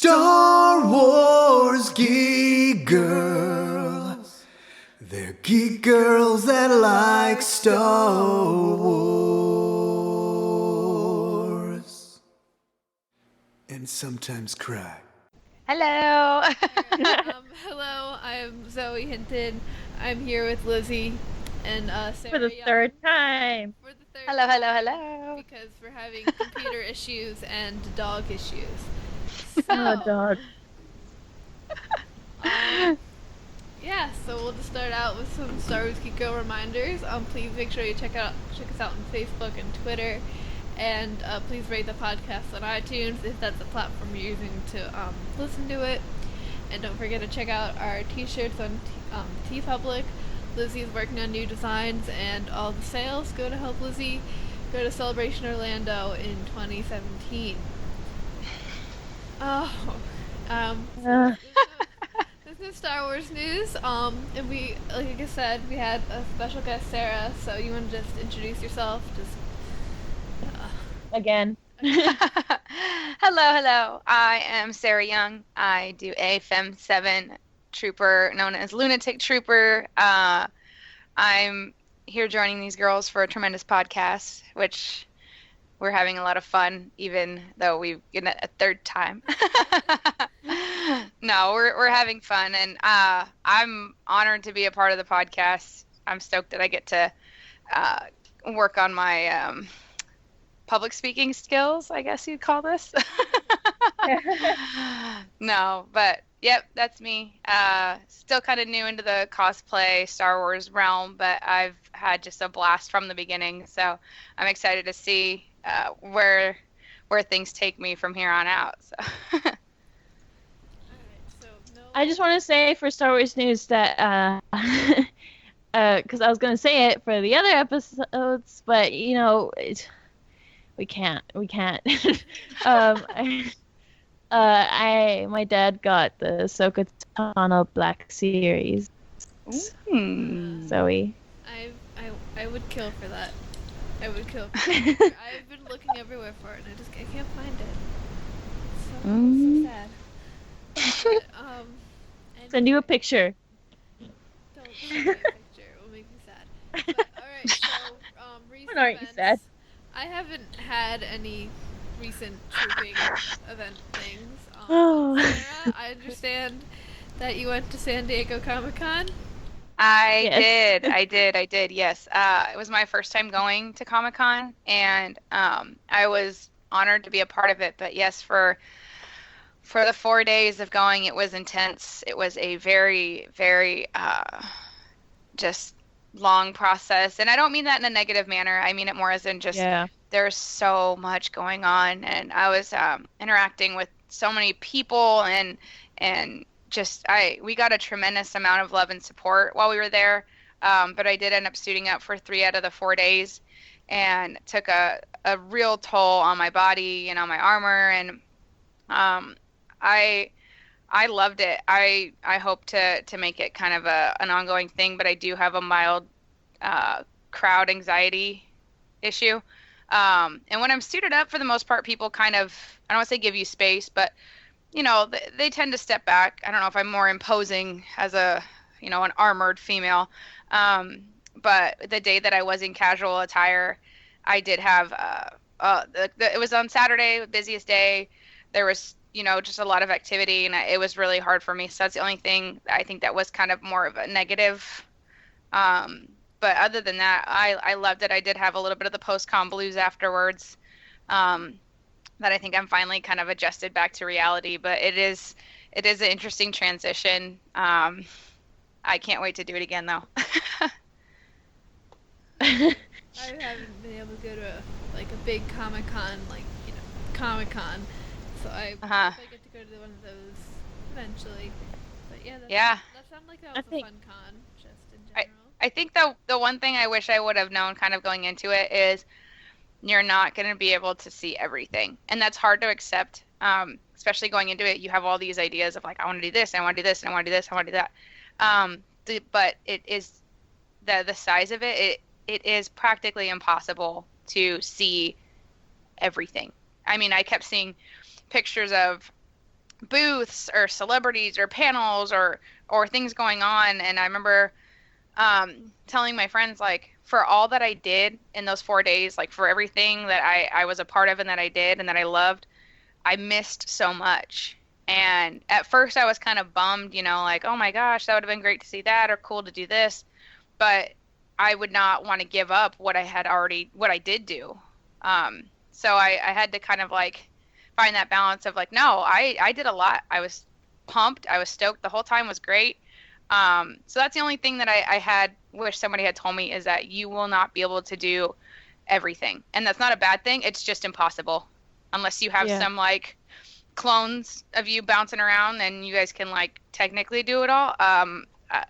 Star Wars Geek Girls. They're geek girls that like Star Wars. And sometimes cry. Hello. Hello, I'm Zoe Hinton. I'm here with Lizzy and Sarah. For the third time. For the third Hello, time. hello. Because we're having computer issues and dog issues. Oh, dog. Yeah, so we'll just start out with some Star Wars Geek Girl reminders. Please make sure you check us out on Facebook and Twitter. And please rate the podcast on iTunes if that's the platform you're using to listen to it. And don't forget to check out our t-shirts on TeePublic. Lizzy is working on new designs and all the sales go to help Lizzy go to Celebration Orlando in 2017. There's no Star Wars news. And we, like I said, we had a special guest, Sarah. So you want to just introduce yourself? Again. Hello. I am Sarah Young. I do a Fem 7 trooper known as Lunatic Trooper. I'm here joining these girls for a tremendous podcast, which we're having a lot of fun, even though we've given it a third time. No, we're having fun, and I'm honored to be a part of the podcast. I'm stoked that I get to work on my public speaking skills, I guess you'd call this. No, but yep, that's me. Still kind of new into the cosplay Star Wars realm, but I've had just a blast from the beginning. So I'm excited to see where things take me from here on out. So. I just want to say for Star Wars news that because I was going to say it for the other episodes, but we can't. My dad got the Ahsoka Tano Black Series. Zoe. I would kill for that. I would kill for that. I've been looking everywhere for it, and I can't find it. It's so sad. But, Send you a picture. Don't send me a picture. It will make me sad. But, alright, so, recent Aren't you sad? I haven't had any recent trooping event things. Sarah, I understand that you went to San Diego Comic-Con. I did, yes. It was my first time going to Comic-Con, and I was honored to be a part of it. But yes, for the 4 days of going, it was intense. It was a very, very just long process. And I don't mean that in a negative manner. I mean it more as in just there's so much going on. And I was interacting with so many people and just we got a tremendous amount of love and support while we were there. But I did end up suiting up for 3 out of the 4 days, and it took a real toll on my body and on my armor. And I loved it. I hope to make it kind of an ongoing thing, but I do have a mild crowd anxiety issue. And when I'm suited up, for the most part, people kind of, I don't want to say give you space, but they tend to step back. I don't know if I'm more imposing as an armored female. But the day that I was in casual attire, I did have, it was on Saturday, the busiest day. There was, just a lot of activity, and it was really hard for me. So that's the only thing I think that was kind of more of a negative. But other than that, I loved it. I did have a little bit of the post-con blues afterwards. That I think I'm finally kind of adjusted back to reality, but it is an interesting transition. I can't wait to do it again, though. I haven't been able to go to a big Comic-Con, Comic-Con, so I hope I get to go to one of those eventually. But that sounded like that was a fun con, just in general. I think the one thing I wish I would have known kind of going into it is you're not going to be able to see everything. And that's hard to accept, especially going into it. You have all these ideas of I want to do this, and I want to do this, and I want to do this, I want to do that. But it is the size of it is practically impossible to see everything. I mean, I kept seeing pictures of booths or celebrities or panels or things going on. And I remember telling my friends, like, for all that I did in those 4 days, like for everything that I was a part of and that I did and that I loved, I missed so much. And at first I was kind of bummed, like, oh my gosh, that would have been great to see that or cool to do this. But I would not want to give up what I did do. So I had to kind of like find that balance of like, no, I did a lot. I was pumped. I was stoked. The whole time was great. So that's the only thing that I had wish somebody had told me, is that you will not be able to do everything. And that's not a bad thing. It's just impossible unless you have some like clones of you bouncing around and you guys can like technically do it all.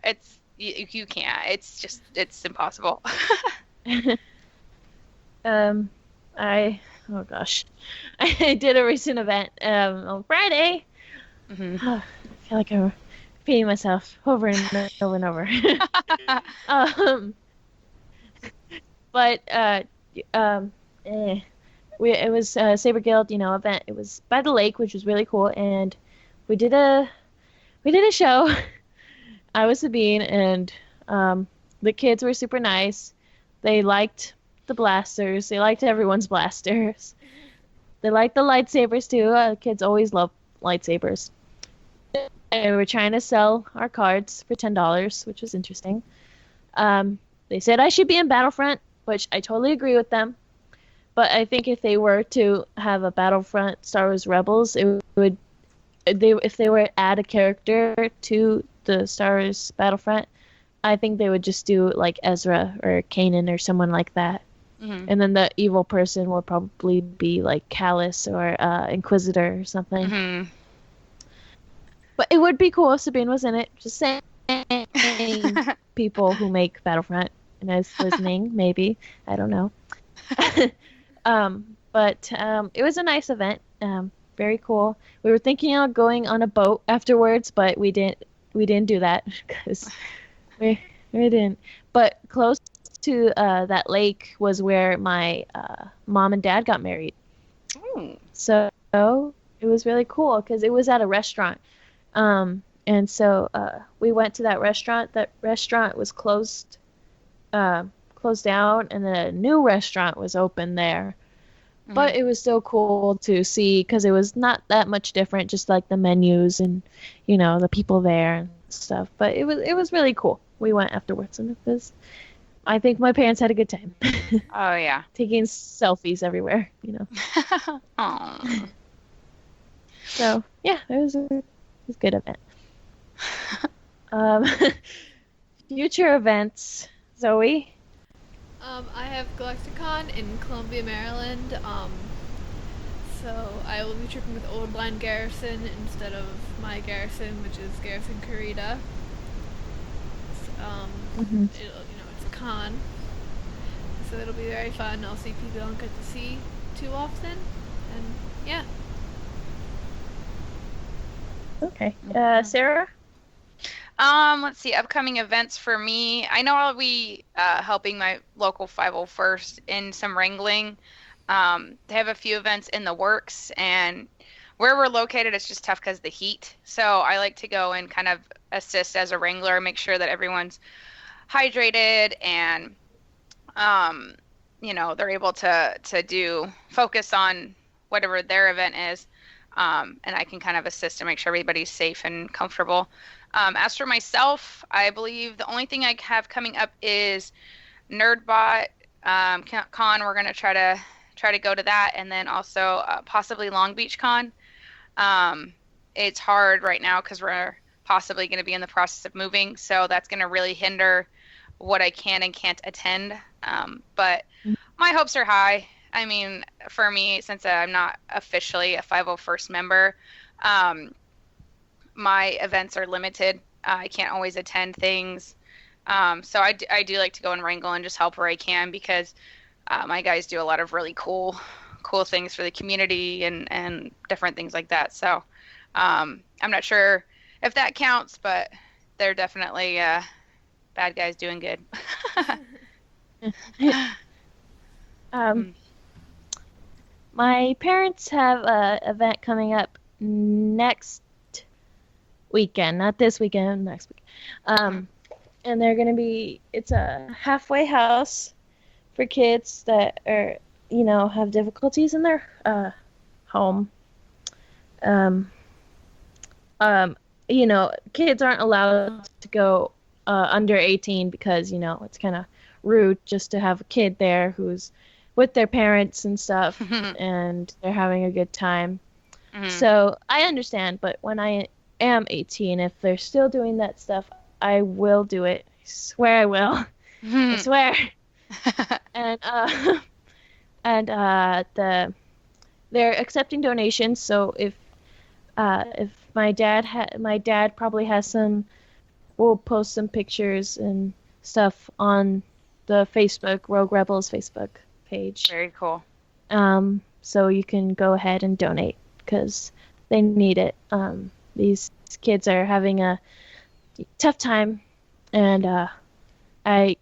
It's you can't. It's impossible. Oh gosh, I did a recent event on Friday. Mm-hmm. I feel like I'm repeating myself over and over and over. But it was a Saber Guild, event. It was by the lake, which was really cool, and we did a show. I was Sabine, and the kids were super nice. They liked the blasters. They liked everyone's blasters. They liked the lightsabers too. Kids always love lightsabers. And we were trying to sell our cards for $10, which was interesting. They said I should be in Battlefront, which I totally agree with them. But I think if they were to have a Battlefront Star Wars Rebels, if they were to add a character to the Star Wars Battlefront, I think they would just do like Ezra or Kanan or someone like that. Mm-hmm. And then the evil person would probably be like Callus or Inquisitor or something. Mm-hmm. But it would be cool if Sabine was in it. Just saying, people who make Battlefront and is listening, maybe. I don't know. But it was a nice event. Very cool. We were thinking of going on a boat afterwards, but we didn't do that because we didn't. But close to that lake was where my mom and dad got married. Ooh. So it was really cool because it was at a restaurant. And so we went to that restaurant. That restaurant was closed down, and a new restaurant was open there. Mm-hmm. But it was still cool to see because it was not that much different, just like the menus and the people there and stuff. But it was really cool. We went afterwards, and I think my parents had a good time. Oh yeah, taking selfies everywhere, Aww. So yeah, it was a good event. Future events, Zoe. I have GalactiCon in Columbia, Maryland. So I will be tripping with Old Line Garrison instead of my Garrison, which is Garrison Kurita. Mm-hmm. It's a con, so it'll be very fun. I'll see people I don't get to see too often, and yeah. Okay. Sarah? Let's see, upcoming events for me. I know I'll be helping my local 501st in some wrangling. They have a few events in the works, and where we're located, it's just tough because of the heat. So I like to go and kind of assist as a wrangler, make sure that everyone's hydrated and, they're able to focus on whatever their event is. And I can kind of assist and make sure everybody's safe and comfortable. As for myself, I believe the only thing I have coming up is NerdBot Con. We're going to try to go to that, and then also possibly Long Beach Con. It's hard right now because we're possibly going to be in the process of moving, so that's going to really hinder what I can and can't attend. But my hopes are high. I mean, for me, since I'm not officially a 501st member, my events are limited. I can't always attend things. So I do like to go and wrangle and just help where I can because my guys do a lot of really cool things for the community and different things like that. So I'm not sure if that counts, but they're definitely bad guys doing good. My parents have an event coming up next weekend, not this weekend, next week. And they're gonna be. It's a halfway house for kids that are, have difficulties in their home. Um, Kids aren't allowed to go under 18 because, it's kind of rude just to have a kid there who's with their parents and stuff and they're having a good time. So I understand, but when I am 18, if they're still doing that stuff, I will do it. I swear I will. I swear. And they're accepting donations, so if my dad probably has some, we'll post some pictures and stuff on the Facebook Rogue Rebels Facebook page. Very cool. So you can go ahead and donate because they need it. These kids are having a tough time, and I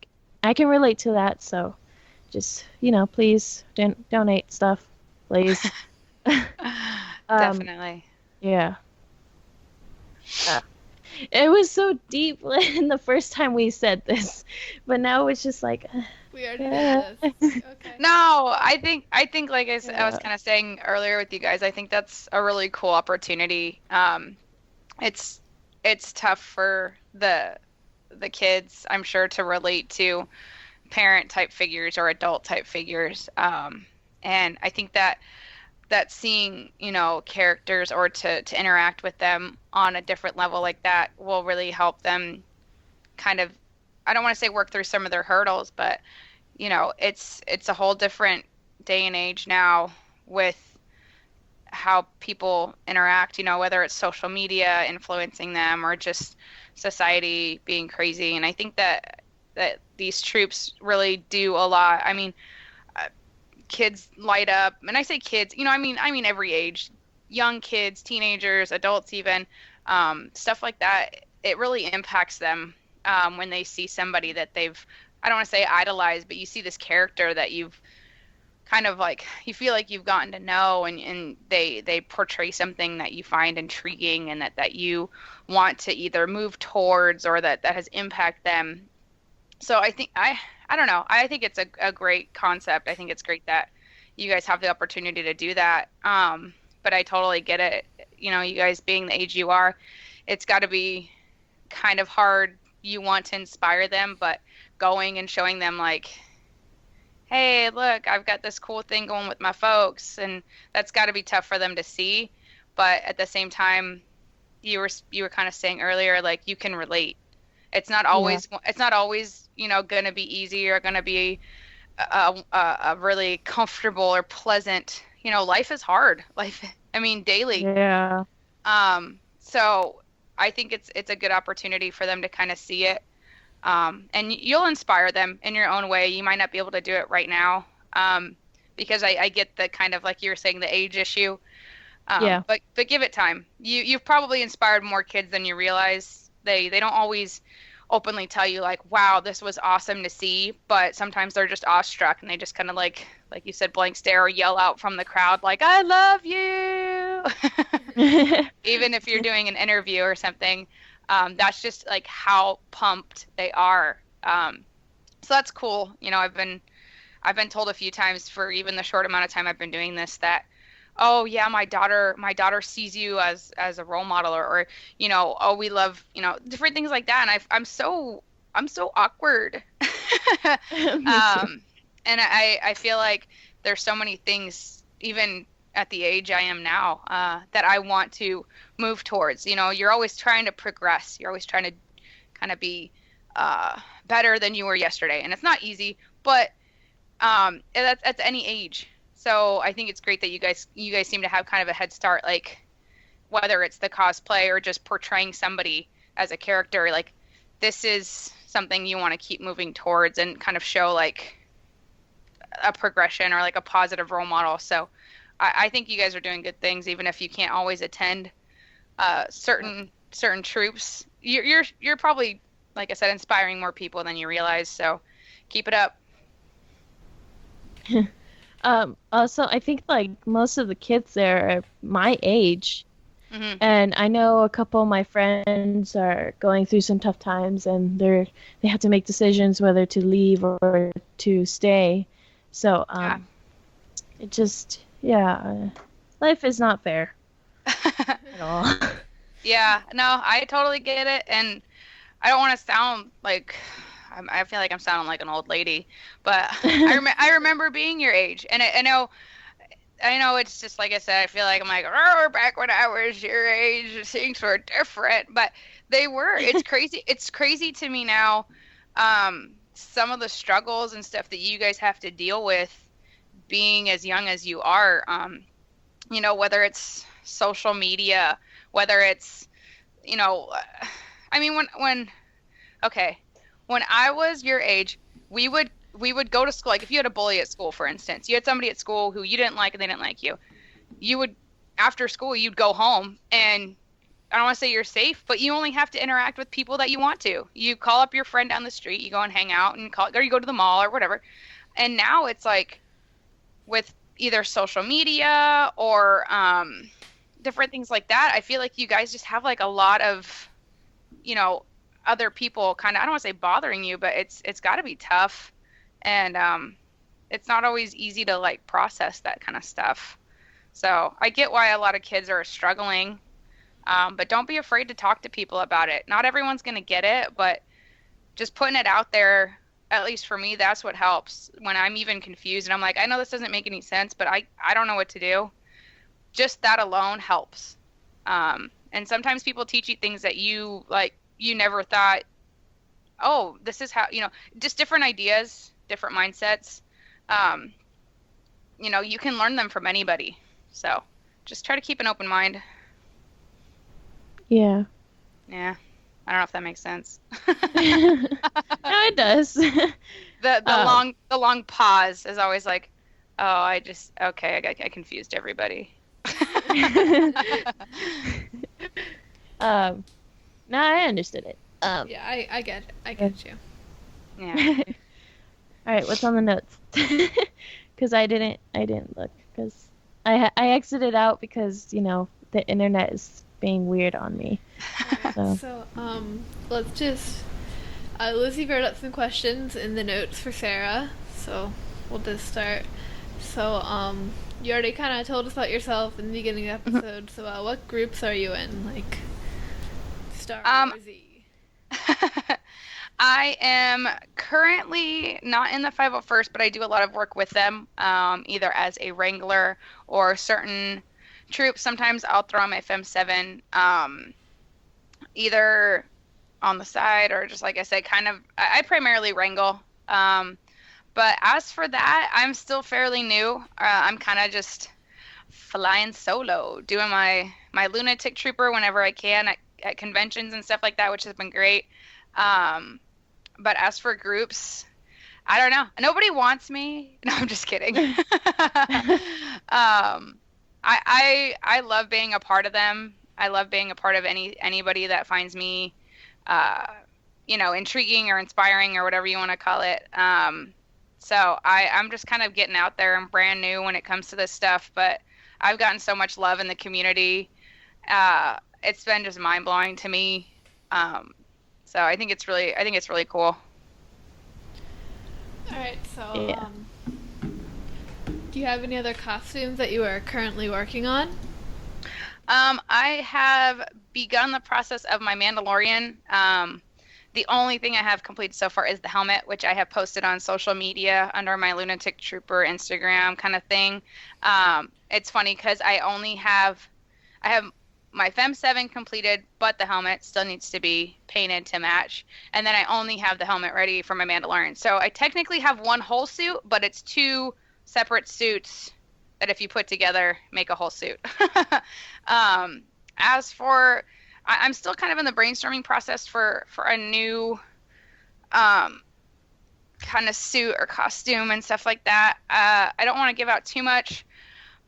can relate to that. So just please donate stuff, please. Definitely. Yeah. It was so deep in the first time we said this, but now it's just like. We already did this. Okay. No, I think like I was kind of saying earlier with you guys, I think that's a really cool opportunity. It's tough for the kids, I'm sure, to relate to parent type figures or adult type figures. And I think that seeing, characters or to interact with them on a different level like that will really help them kind of, I don't want to say work through some of their hurdles, but it's a whole different day and age now with how people interact, whether it's social media influencing them or just society being crazy. And I think that these troops really do a lot. I mean, kids light up, and I say kids, I mean every age, young kids, teenagers, adults even, stuff like that. It really impacts them when they see somebody that they've, I don't want to say idolized, but you see this character that you've kind of like, you feel like you've gotten to know, and they portray something that you find intriguing and that you want to either move towards or that has impacted them. So I think I don't know. I think it's a great concept. I think it's great that you guys have the opportunity to do that. But I totally get it. You guys being the age you are, it's got to be kind of hard. You want to inspire them, but going and showing them like, hey, look, I've got this cool thing going with my folks, and that's got to be tough for them to see. But at the same time, you were kind of saying earlier, like, you can relate. It's not always going to be easy or going to be a really comfortable or pleasant. Life is hard. Daily. Yeah. So I think it's a good opportunity for them to kind of see it. And you'll inspire them in your own way. You might not be able to do it right now, because I get the kind of, like you were saying, the age issue. Yeah. But give it time. You've probably inspired more kids than you realize. They don't always openly tell you like, wow, this was awesome to see, but sometimes they're just awestruck and they just kind of like you said, blank stare or yell out from the crowd like, I love you. Even if you're doing an interview or something, that's just like how pumped they are. So that's cool. I've been told a few times, for even the short amount of time I've been doing this, that, oh yeah, my daughter sees you as a role model, or oh, we love, different things like that. And I'm so awkward. And I feel like there's so many things, even at the age I am now, that I want to move towards. You're always trying to progress. You're always trying to kind of be better than you were yesterday, and it's not easy, but that's any age. So I think it's great that you guys seem to have kind of a head start, like whether it's the cosplay or just portraying somebody as a character, like this is something you want to keep moving towards and kind of show like a progression or like a positive role model. So I think you guys are doing good things, even if you can't always attend certain troops. You're probably, like I said, inspiring more people than you realize. So keep it up. Also, I think like most of the kids there are my age. Hmm. And I know a couple of my friends are going through some tough times, and they have to make decisions whether to leave or to stay. So Yeah. it just yeah, life is not fair at all. Yeah, no, I totally get it, and I don't want to sound like I feel like I'm sounding like an old lady, but I remember being your age, and I know it's just like I said. I feel like I'm like, oh, back when I was your age, things were different, but they were. It's crazy. It's crazy to me now. Some of the struggles and stuff that you guys have to deal with being as young as you are. Whether it's social media, whether it's, you know, I mean, okay, when I was your age, we would go to school. Like if you had a bully at school, for instance, you had somebody at school who you didn't like and they didn't like you. You would After school you'd go home, and I don't want to say you're safe, but you only have to interact with people that you want to. You call up your friend down the street, you go and hang out and or you go to the mall or whatever. And now it's like with either social media or different things like that, I feel like you guys just have like a lot of, you know, other people kind of, I don't want to say bothering you, but it's got to be tough. And it's not always easy to like process that kind of stuff. So I get why a lot of kids are struggling, but don't be afraid to talk to people about it. Not everyone's going to get it, but just putting it out there, at least for me, that's what helps when I'm even confused and I'm like, I know this doesn't make any sense, but I don't know what to do. Just that alone helps. And sometimes people teach you things that you never thought, oh, this is how, just different ideas, different mindsets. Um, you can learn them from anybody. So just try to keep an open mind. Yeah. Yeah. I don't know if that makes sense. No, it does. Um, The long pause is always like, oh, okay, I confused everybody. um, no, I understood it. Yeah, I get it. I get you. Yeah. All right, what's on the notes? Because I didn't look because I exited out because the internet is being weird on me. So So, let's just. Lizzie wrote up some questions in the notes for Sarah, so we'll just start. So, you already kind of told us about yourself in the beginning of the episode. So, what groups are you in? Like, Star Um, Wars Geek. I am currently not in the 501st, but I do a lot of work with them, either as a wrangler or certain troops. Sometimes I'll throw on my FM7, either on the side or just like I said, kind of. I primarily wrangle. But as for that, I'm still fairly new. I'm kind of just flying solo, doing my lunatic trooper whenever I can at conventions and stuff like that, which has been great. Um, but as for groups, I don't know. Nobody wants me. No, I'm just kidding. I love being a part of them. I love being a part of anybody that finds me, uh, intriguing or inspiring or whatever you want to call it. So I'm just kind of getting out there. I'm brand new when it comes to this stuff, but I've gotten so much love in the community. It's been just mind blowing to me. So I think it's really cool. Alright, so, yeah. do you have any other costumes that you are currently working on? I have begun the process of my Mandalorian. The only thing I have completed so far is the helmet, which I have posted on social media under my Lunatic Trooper Instagram kind of thing. It's funny because I have my Fem7 completed, but the helmet still needs to be painted to match. And then I only have the helmet ready for my Mandalorian. So I technically have one whole suit, but it's two separate suits that if you put together make a whole suit. As for I'm still kind of in the brainstorming process for a new kind of suit or costume and stuff like that. I don't want to give out too much,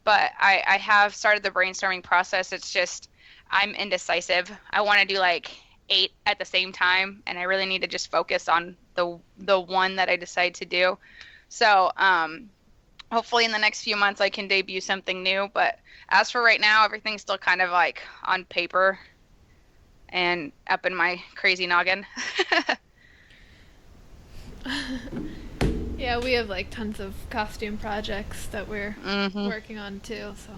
but I have started the brainstorming process. It's just I'm indecisive. I want to do like 8 at the same time, and I really need to just focus on the one that I decide to do. So hopefully in the next few months I can debut something new. But as for right now, everything's still kind of like on paper and up in my crazy noggin. Yeah, we have like tons of costume projects that we're Hmm. working on too. So,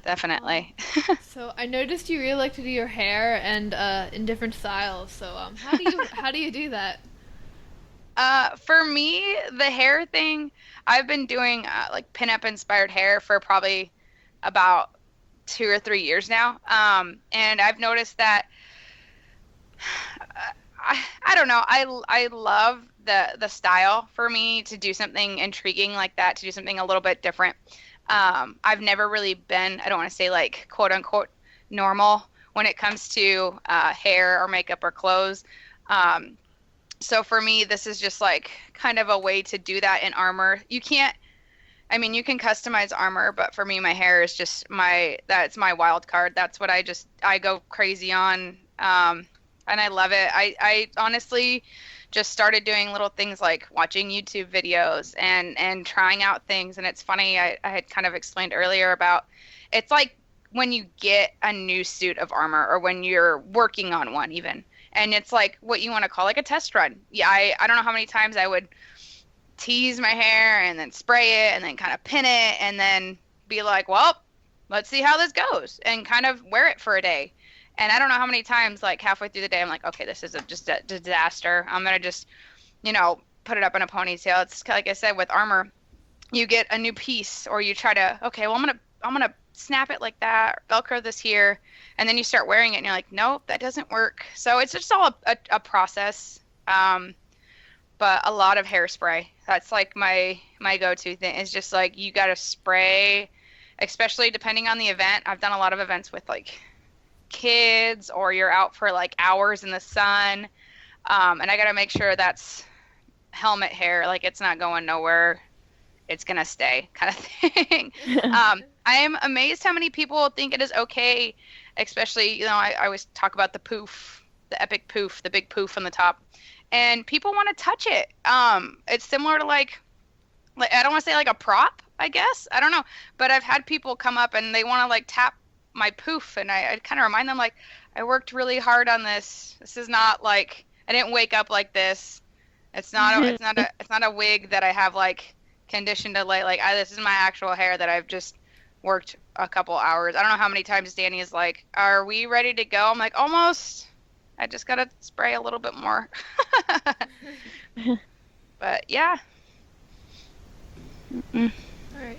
Definitely. so I noticed you really like to do your hair and in different styles. So, how do you do that? For me, the hair thing, I've been doing like pinup inspired hair for probably about 2 or 3 years now. And I've noticed that I don't know. I love the style for me to do something intriguing like that, to do something a little bit different. I've never really been, I don't want to say like quote unquote normal when it comes to hair or makeup or clothes. Um, so for me, this is just like kind of a way to do that in armor. You can't, I mean, you can customize armor, but for me, my hair is just that's my wild card. That's what I go crazy on. And I love it. I honestly just started doing little things like watching YouTube videos and trying out things. And it's funny, I had kind of explained earlier about it's like when you get a new suit of armor or when you're working on one even. And it's like what you want to call like a test run. Yeah, I don't know how many times I would tease my hair and then spray it and then kind of pin it and then be like, well, let's see how this goes and kind of wear it for a day. And I don't know how many times, like halfway through the day, I'm like, okay, this is just a disaster. I'm gonna just, put it up in a ponytail. It's like I said with armor, you get a new piece or you try to, okay, well, I'm gonna snap it like that, or Velcro this here, and then you start wearing it and you're like, nope, that doesn't work. So it's just all a process. But a lot of hairspray. That's like my go-to thing. Is just like you gotta spray, especially depending on the event. I've done a lot of events with like kids, or you're out for like hours in the sun, and I gotta make sure that's helmet hair. Like it's not going nowhere. It's gonna stay, kind of thing. I am amazed how many people think it is okay, especially I always talk about the poof, the epic poof, the big poof on the top and people want to touch it. It's similar to like I don't want to say like a prop, I guess. I don't know, but I've had people come up and they want to like tap my poof, and I kind of remind them like I worked really hard on this. This is not like I didn't wake up like this. It's not a wig that I have like conditioned to this is my actual hair that I've just worked a couple hours. I don't know how many times Danny is like, "Are we ready to go?" I'm like, "Almost." I just gotta spray a little bit more. But yeah. Mm. All right.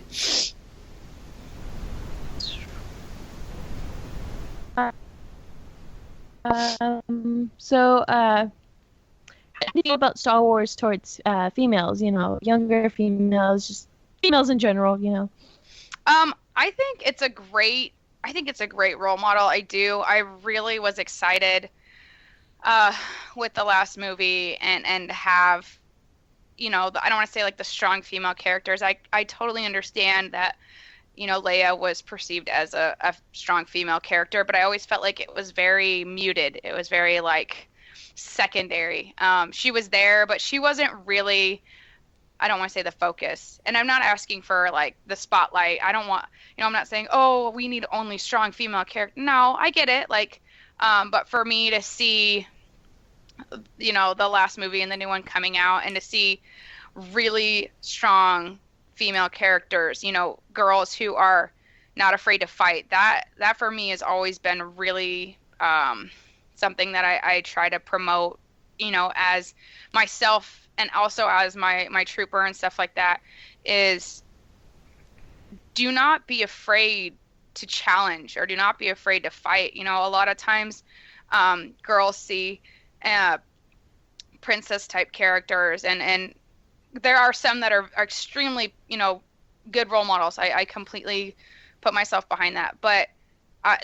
How do you feel about Star Wars towards females? Younger females, just females in general. I think it's a great role model. I do. I really was excited with the last movie and have I don't want to say like the strong female characters. I totally understand that Leia was perceived as a strong female character, but I always felt like it was very muted. It was very like secondary. She was there, but she wasn't really, I don't want to say the focus. And I'm not asking for like the spotlight. I don't want, I'm not saying, oh, we need only strong female character. No, I get it. Like, but for me to see, the last movie and the new one coming out and to see really strong female characters, girls who are not afraid to fight, that for me has always been really something that I try to promote, as myself and also as my trooper and stuff like that, is do not be afraid to challenge or do not be afraid to fight. A lot of times girls see princess type characters and there are some that are extremely good role models. I completely put myself behind that, but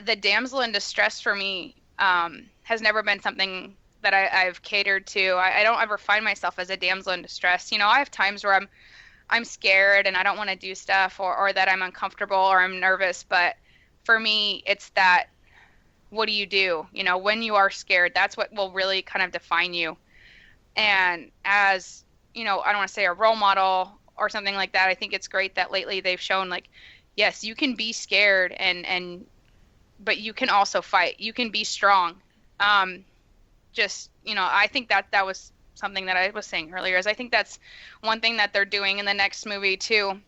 the damsel in distress for me has never been something that I've catered to. I don't ever find myself as a damsel in distress. I have times where I'm scared and I don't want to do stuff or that I'm uncomfortable or I'm nervous, but for me it's that, what do you do when you are scared? That's what will really kind of define you. And as I don't want to say a role model or something like that. I think it's great that lately they've shown like, yes, you can be scared but you can also fight. You can be strong. Just, I think that was something that I was saying earlier, is I think that's one thing that they're doing in the next movie too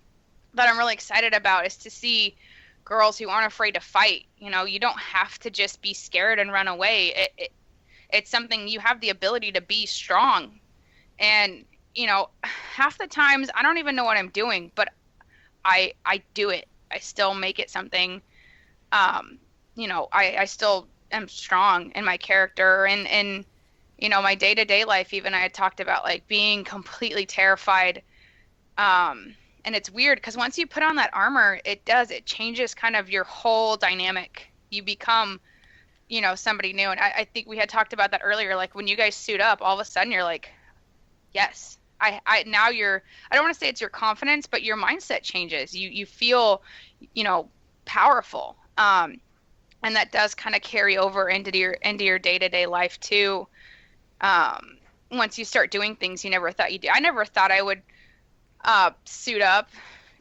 that I'm really excited about, is to see girls who aren't afraid to fight. You don't have to just be scared and run away. It's something, you have the ability to be strong. And, half the times I don't even know what I'm doing, but I do it. I still make it something. I still am strong in my character, and my day-to-day life. Even I had talked about like being completely terrified. And it's weird because once you put on that armor, it changes kind of your whole dynamic. You become, somebody new. And I think we had talked about that earlier. Like when you guys suit up, all of a sudden you're like, yes, I don't want to say it's your confidence, but your mindset changes. You feel, powerful. And that does kind of carry over into your day-to-day life too. Once you start doing things you never thought you'd do. I never thought I would suit up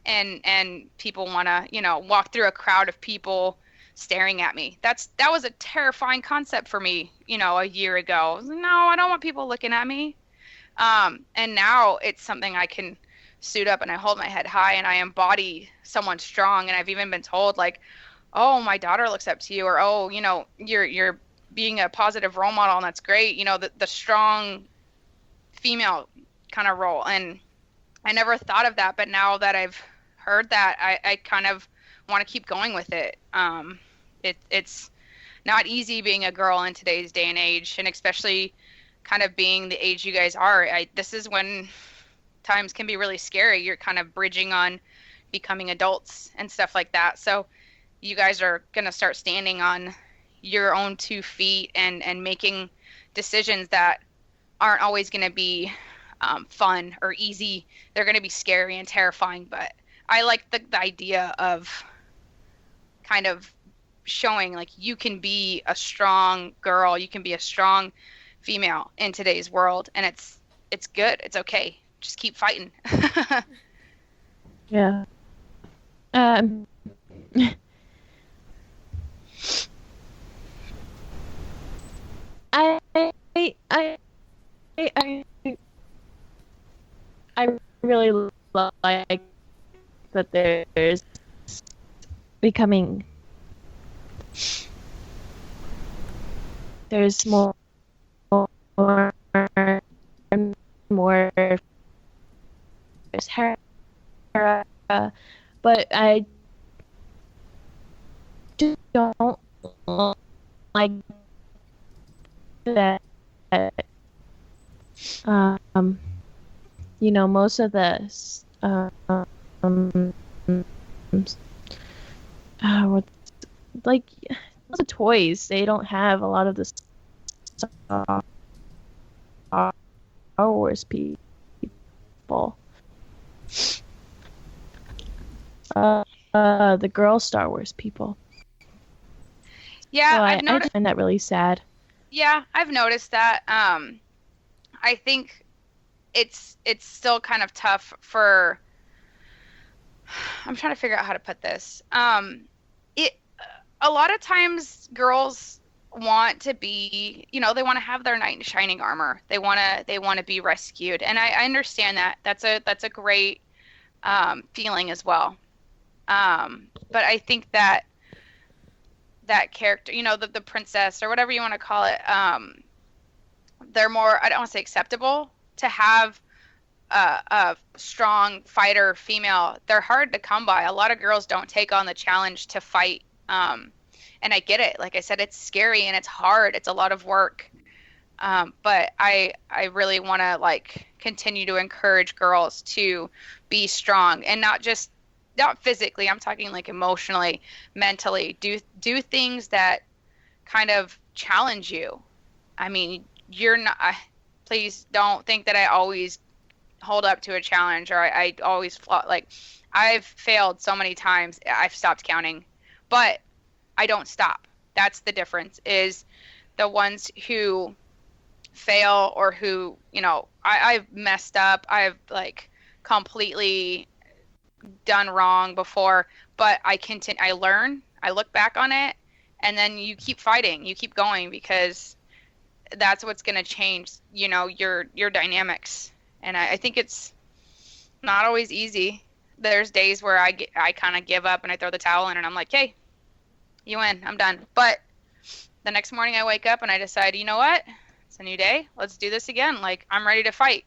and people want to, walk through a crowd of people staring at me. That was a terrifying concept for me, a year ago. No, I don't want people looking at me. And now it's something I can suit up and I hold my head high and I embody someone strong. And I've even been told like, oh, my daughter looks up to you, or, oh, you're being a positive role model and that's great. The strong female kind of role. And I never thought of that, but now that I've heard that, I kind of want to keep going with it. It's not easy being a girl in today's day and age, and especially kind of being the age you guys are. This is when times can be really scary. You're kind of bridging on becoming adults and stuff like that. So you guys are going to start standing on your own 2 feet and making decisions that aren't always going to be fun or easy. They're going to be scary and terrifying, but I like the idea of kind of showing like you can be a strong girl, you can be a strong female in today's world, and it's good. It's okay. Just keep fighting. Yeah. I I really like that there's becoming there's more and more there's Hera, but I just don't like that. Most of the like the toys, they don't have a lot of the Star Wars people. The girl Star Wars people. Yeah, So I've noticed. I find that really sad. Yeah, I've noticed that. I think it's still kind of tough for. I'm trying to figure out how to put this. A lot of times girls want to be, they want to have their knight in shining armor. They want to be rescued, and I understand that. That's a great feeling as well. But I think that character, the princess or whatever you want to call it, they're more, I don't want to say acceptable to have a strong fighter female. They're hard to come by. A lot of girls don't take on the challenge to fight. And I get it. Like I said, it's scary and it's hard. It's a lot of work. But I really want to continue to encourage girls to be strong, and not physically. I'm talking emotionally, mentally. Do things that kind of challenge you. I mean, you're not. Please don't think that I always hold up to a challenge, or I always I've failed so many times. I've stopped counting, but I don't stop. That's the difference. Is the ones who fail, or who I've messed up. I've completely done wrong before, but I continue, I learn, I look back on it, and then you keep fighting, you keep going, because that's what's going to change, your dynamics. And I think it's not always easy. There's days where I kind of give up and I throw the towel in and I'm like, hey, you win, I'm done. But the next morning I wake up and I decide, you know what? It's a new day. Let's do this again. Like, I'm ready to fight.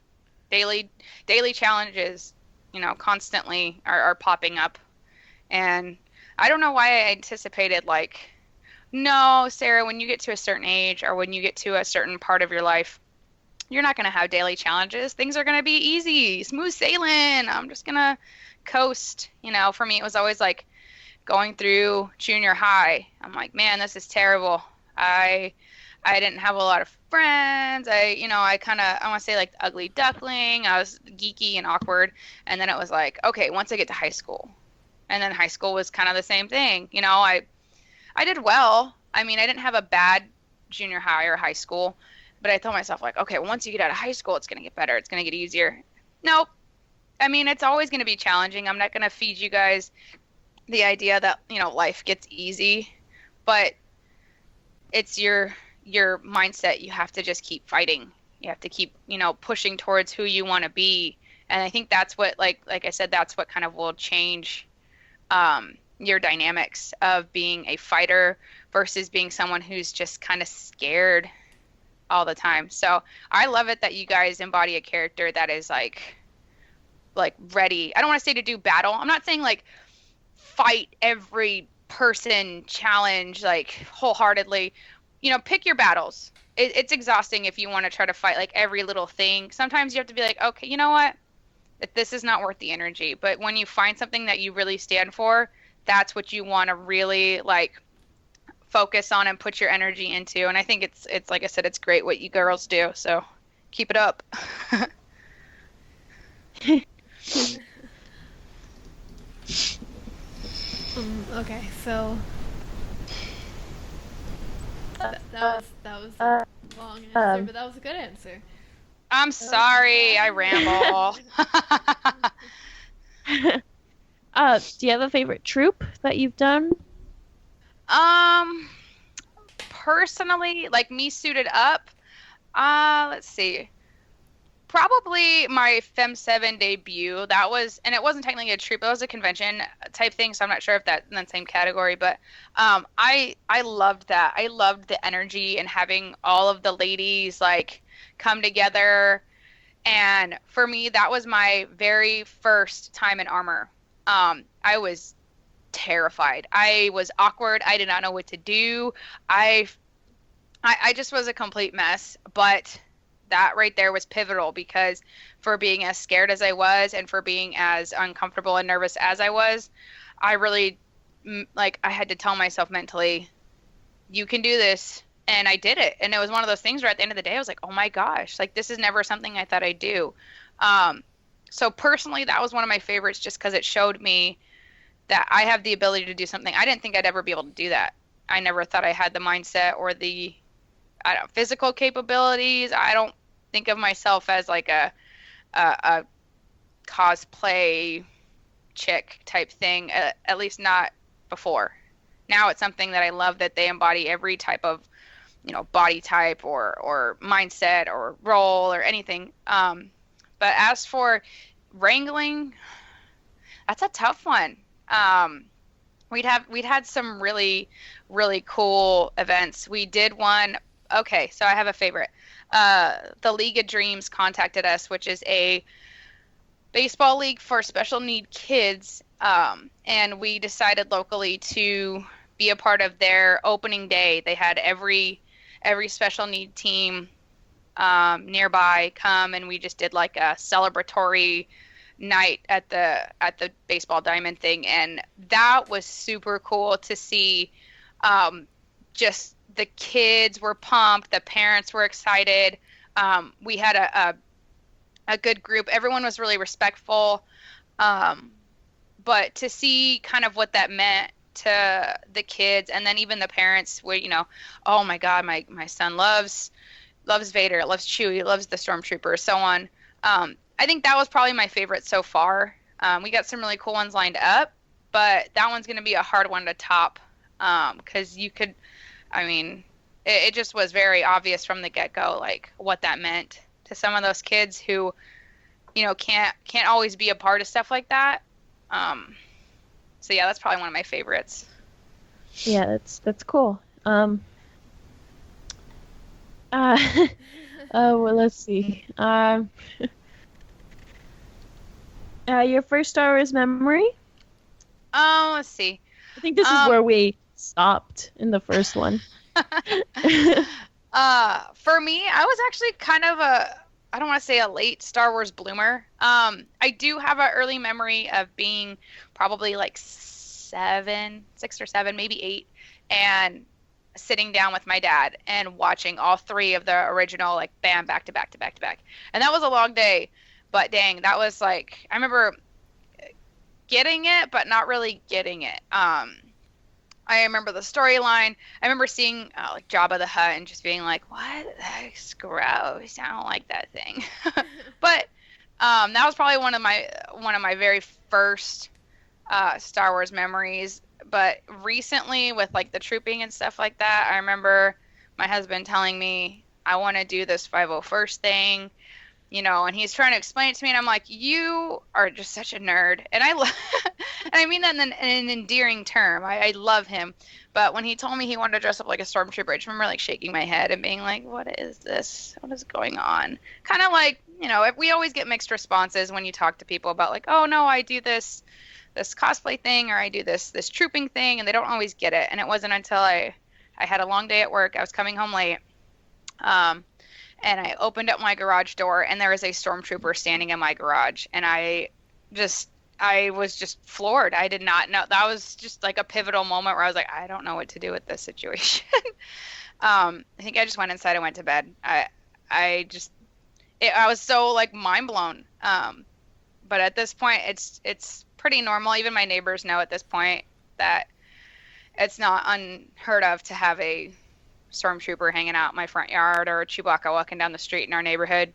Daily challenges, constantly are popping up. And I don't know why I anticipated, like, no, Sarah, when you get to a certain age or when you get to a certain part of your life, you're not going to have daily challenges. Things are going to be easy, smooth sailing. I'm just going to coast. For me, it was always like going through junior high. I'm like, man, this is terrible. I didn't have a lot of friends. I want to say like the ugly duckling. I was geeky and awkward. And then it was like, okay, once I get to high school. And then high school was kind of the same thing. I did well. I mean, I didn't have a bad junior high or high school, but I told myself, like, okay, once you get out of high school, it's going to get better. It's going to get easier. Nope. I mean, it's always going to be challenging. I'm not going to feed you guys the idea that, life gets easy, but it's your mindset. You have to just keep fighting. You have to keep, pushing towards who you want to be. And I think that's what, like I said, that's what kind of will change your dynamics of being a fighter versus being someone who's just kind of scared all the time. So I love it that you guys embody a character that is like ready. I don't want to say to do battle. I'm not saying like fight every person challenge like wholeheartedly. Pick your battles. It's exhausting if you want to try to fight like every little thing. Sometimes you have to be like, okay, you know what? This is not worth the energy. But when you find something that you really stand for, that's what you want to really like focus on and put your energy into. And I think it's like I said, it's great what you girls do. So keep it up. Okay, so that was a long answer, but that was a good answer. I'm sorry, I ramble. Do you have a favorite troop that you've done? Personally, like me suited up, let's see. Probably my Fem 7 debut. That was, and it wasn't technically a troop, it was a convention type thing, so I'm not sure if that's in the same category, but I loved that. I loved the energy and having all of the ladies like come together. And for me, that was my very first time in armor. I was terrified. I was awkward. I did not know what to do. I just was a complete mess, but that right there was pivotal, because for being as scared as I was and for being as uncomfortable and nervous as I was, I really, I had to tell myself mentally, you can do this. And I did it. And it was one of those things where at the end of the day, I was like, oh my gosh, like this is never something I thought I'd do. So personally, that was one of my favorites, just because it showed me that I have the ability to do something. I didn't think I'd ever be able to do that. I never thought I had the mindset or the physical capabilities. I don't think of myself as like a cosplay chick type thing, at least not before. Now it's something that I love, that they embody every type of, body type or mindset or role or anything. But as for wrangling, that's a tough one. We'd had some really, really cool events. We did one. Okay, so I have a favorite. The League of Dreams contacted us, which is a baseball league for special need kids. And we decided locally to be a part of their opening day. They had every special need team nearby come, and we just did like a celebratory night at the baseball diamond thing, and that was super cool to see. Just the kids were pumped, the parents were excited. We had a good group. Everyone was really respectful, but to see kind of what that meant to the kids, and then even the parents were, oh my god, my son loves Vader, loves Chewie, loves the stormtroopers, so on. I think that was probably my favorite so far. We got some really cool ones lined up, but that one's going to be a hard one to top, because you could, I mean, it just was very obvious from the get-go, like what that meant to some of those kids who, can't always be a part of stuff like that. So yeah, that's probably one of my favorites. Yeah, that's cool. Uh, well, let's see. Your first Star Wars memory? Let's see. I think this is where we stopped in the first one. For me, I was actually kind of I don't want to say a late Star Wars bloomer. I do have an early memory of being probably like 6 or 7, maybe 8, and sitting down with my dad and watching all 3 of the original, like, bam, back to back to back to back. And that was a long day, but dang, that was like, I remember getting it, but not really getting it. I remember the storyline. I remember seeing like Jabba the Hutt and just being like, "What? That's gross. I don't like that thing." But that was probably one of my very first Star Wars memories. But recently, with like the trooping and stuff like that, I remember my husband telling me, "I want to do this 501st thing." And he's trying to explain it to me, and I'm like, you are just such a nerd. And and I mean that in an endearing term. I love him. But when he told me he wanted to dress up like a stormtrooper, I just remember like shaking my head and being like, what is this? What is going on? Kind of like, if we always get mixed responses when you talk to people about like, oh no, I do this cosplay thing, or I do this trooping thing, and they don't always get it. And it wasn't until I had a long day at work. I was coming home late. And I opened up my garage door, and there was a stormtrooper standing in my garage, and I was just floored. I did not know. That was just like a pivotal moment where I was like, I don't know what to do with this situation. I think I just went inside and went to bed. I was so like mind blown. But at this point, it's pretty normal. Even my neighbors know at this point that it's not unheard of to have a stormtrooper hanging out in my front yard or a Chewbacca walking down the street in our neighborhood.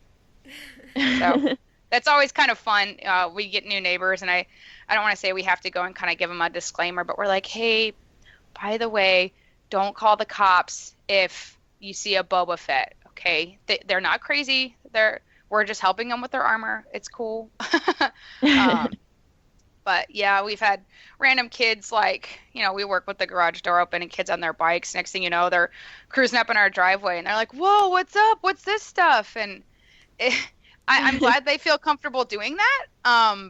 So that's always kind of fun. We get new neighbors, and I don't want to say we have to go and kind of give them a disclaimer, but we're like, hey, by the way, don't call the cops if you see a Boba Fett, okay? They're not crazy. We're just helping them with their armor. It's cool. But yeah, we've had random kids, like, we work with the garage door open and kids on their bikes. Next thing you know, they're cruising up in our driveway and they're like, whoa, what's up? What's this stuff? And I'm glad they feel comfortable doing that.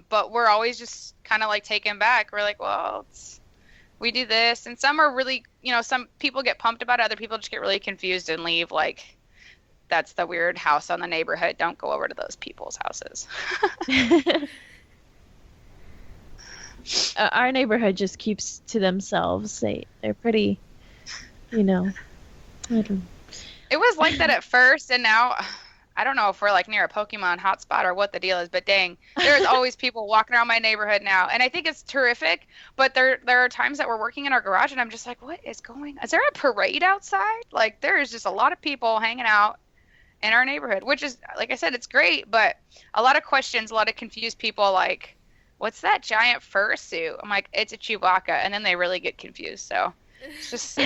But we're always just kind of like taken back. We're like, well, we do this. And some are really, some people get pumped about it. Other people just get really confused and leave. Like, that's the weird house on the neighborhood. Don't go over to those people's houses. Our neighborhood just keeps to themselves. They're pretty, I don't know. It was like that at first, and now I don't know if we're like near a Pokemon hotspot or what the deal is, but dang, there's always people walking around my neighborhood now, and I think it's terrific. But there are times that we're working in our garage, and I'm just like, what is going on? Is there a parade outside? Like, there is just a lot of people hanging out in our neighborhood, which is, like I said, it's great, but a lot of questions, a lot of confused people, like, what's that giant fursuit? I'm like, it's a Chewbacca, and then they really get confused. So it's just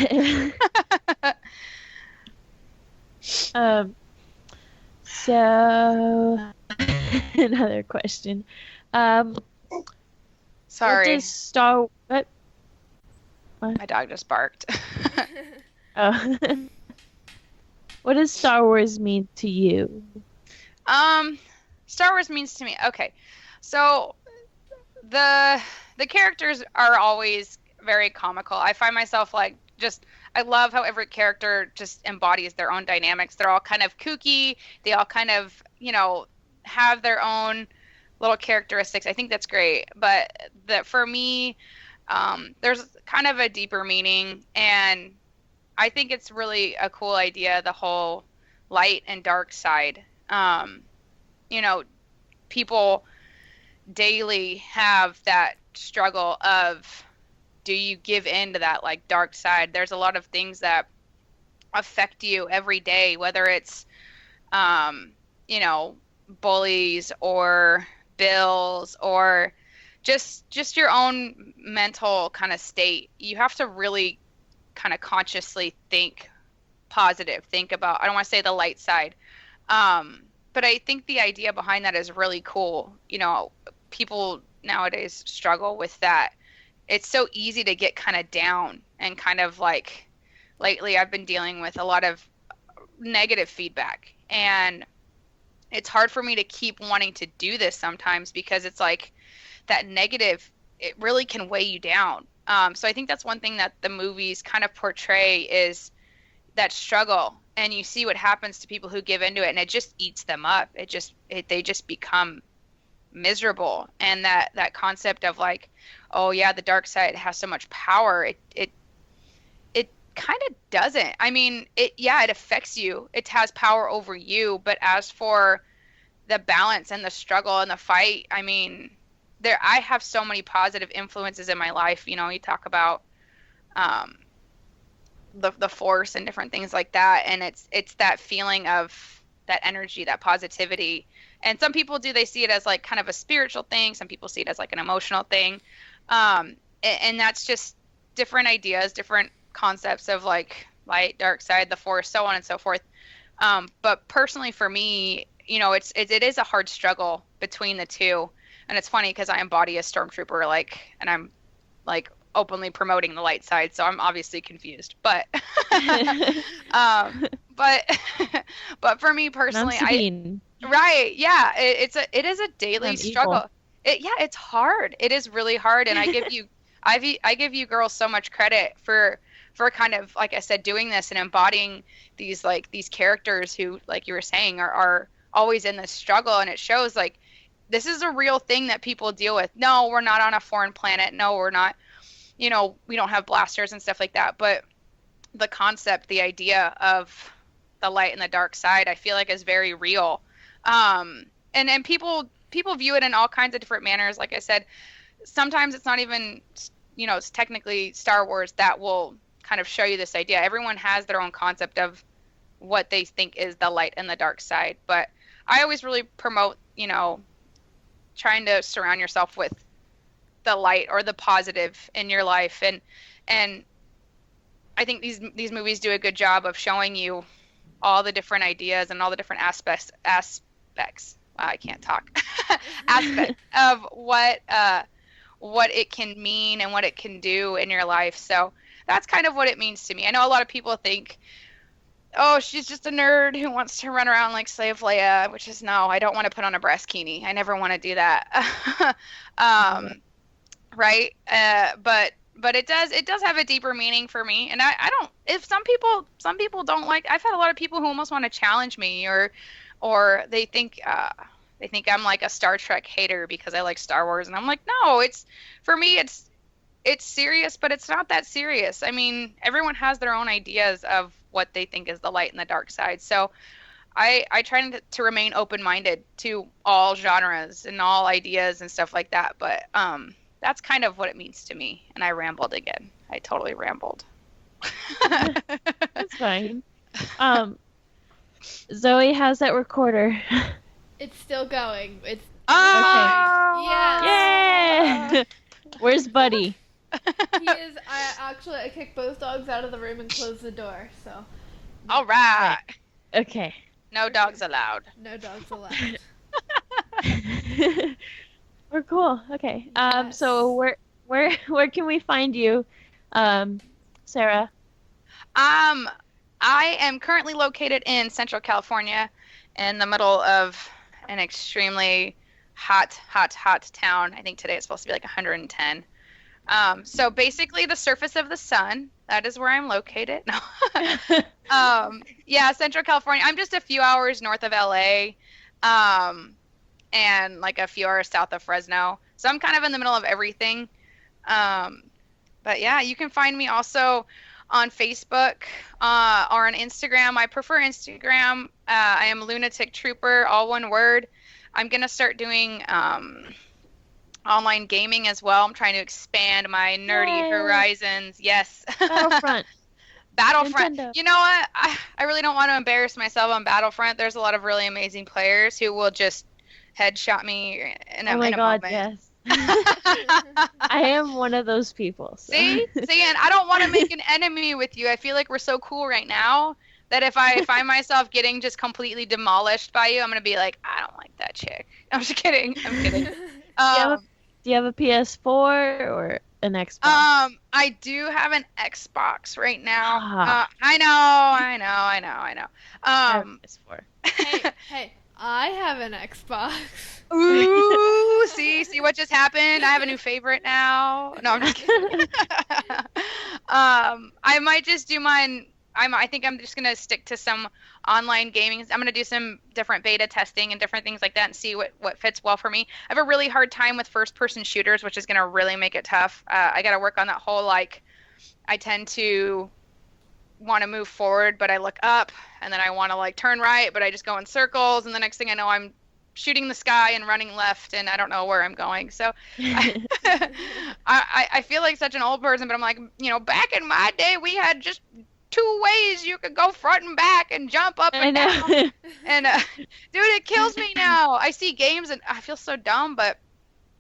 so another question. Sorry, What? my dog just barked. Oh. What does Star Wars mean to you? Star Wars means to me. Okay, so the characters are always very comical. I find myself like I love how every character just embodies their own dynamics. They're all kind of kooky. They all kind of, have their own little characteristics. I think that's great. But for me, there's kind of a deeper meaning, and I think it's really a cool idea, the whole light and dark side. People daily have that struggle of, do you give in to that like dark side? There's a lot of things that affect you every day, whether it's bullies or bills or just your own mental kind of state, you have to really kind of consciously think positive, think about, I don't want to say the light side. But I think the idea behind that is really cool. You know, people nowadays struggle with that. It's so easy to get kind of down and kind of like lately I've been dealing with a lot of negative feedback, and it's hard for me to keep wanting to do this sometimes because it's like that negative, it really can weigh you down. So I think that's one thing that the movies kind of portray is that struggle, and you see what happens to people who give into it, and it just eats them up. They just become miserable. And that concept of like, oh yeah, the dark side has so much power. It kind of doesn't. I mean, it affects you. It has power over you, but as for the balance and the struggle and the fight, I mean, I have so many positive influences in my life. You know, you talk about um the force and different things like that, and it's that feeling of that energy, that positivity. And some people they see it as like kind of a spiritual thing, some people see it as like an emotional thing. And that's just different ideas, different concepts of like light, dark side, the force, so on and so forth. But personally for me, you know, it is a hard struggle between the two. And it's funny because I embody a stormtrooper, like, and I'm like openly promoting the light side, so I'm obviously confused. But um but but for me personally, right, yeah, it is a daily struggle. It's hard. It is really hard, and I give you girls so much credit for kind of, like I said, doing this and embodying these characters who, like you were saying, are always in this struggle, and it shows like this is a real thing that people deal with. No, we're not on a foreign planet. No, we're not, you know, we don't have blasters and stuff like that. But the concept, the idea of the light and the dark side, I feel like is very real. And people view it in all kinds of different manners. Like I said, sometimes it's not even, you know, it's technically Star Wars that will kind of show you this idea. Everyone has their own concept of what they think is the light and the dark side. But I always really promote, you know, trying to surround yourself with the light or the positive in your life. And I think these movies do a good job of showing you all the different ideas and all the different aspects. Wow, I can't talk. Aspects of what it can mean and what it can do in your life. So that's kind of what it means to me. I know a lot of people think, oh, she's just a nerd who wants to run around like Slave Leia, which is, no, I don't want to put on a breastkini. I never want to do that. Right? But it does have a deeper meaning for me. And I don't, if some people don't like, I've had a lot of people who almost want to challenge me, or they think I'm like a Star Trek hater because I like Star Wars, and I'm like, no, for me it's serious, but it's not that serious. I mean, everyone has their own ideas of what they think is the light and the dark side. So I try to remain open-minded to all genres and all ideas and stuff like that. But that's kind of what it means to me. And I rambled again. I totally rambled. That's fine. Zoe, how's that recorder? It's still going. It's Oh! Yes. Yay! Where's Buddy? He is. I kicked both dogs out of the room and closed the door. So. All right. Okay. No dogs allowed. No dogs allowed. We're cool. Okay. Yes. So where can we find you, Sarah? I am currently located in Central California, in the middle of an extremely hot town. I think today it's supposed to be like 110. So basically the surface of the sun, that is where I'm located. No. Yeah, Central California. I'm just a few hours north of LA, and like a few hours south of Fresno. So I'm kind of in the middle of everything. But yeah, you can find me also on Facebook or on Instagram. I prefer Instagram. I am Lunatic Trooper, all one word. I'm going to start doing online gaming as well. I'm trying to expand my nerdy horizons. Yes. Battlefront. Battlefront. Nintendo. You know what? I really don't want to embarrass myself on Battlefront. There's a lot of really amazing players who will just headshot me in Oh my a god, moment. yes. I am one of those people. So. See, and I don't want to make an enemy with you. I feel like we're so cool right now that if I find myself getting just completely demolished by you, I'm gonna be like, I don't like that chick. I'm just kidding. I'm kidding. Do you have a PS4 or an Xbox? I do have an Xbox right now. Ah. I know. I have a Um, PS4. Hey, I have an Xbox. ooh, see what just happened? I have a new favorite now. No, I'm just kidding. I might just do mine. I think I'm just gonna stick to some online gaming. I'm gonna do some different beta testing and different things like that and see what fits well for me. I have a really hard time with first person shooters, which is gonna really make it tough. I gotta work on that whole like. I tend to want to move forward, but I look up, and then I want to like turn right, but I just go in circles, and the next thing I know, I'm shooting the sky and running left, and I don't know where I'm going. So I feel like such an old person, but I'm like, back in my day, we had just two ways you could go front and back and jump up and down. And dude, it kills me now. I see games and I feel so dumb, but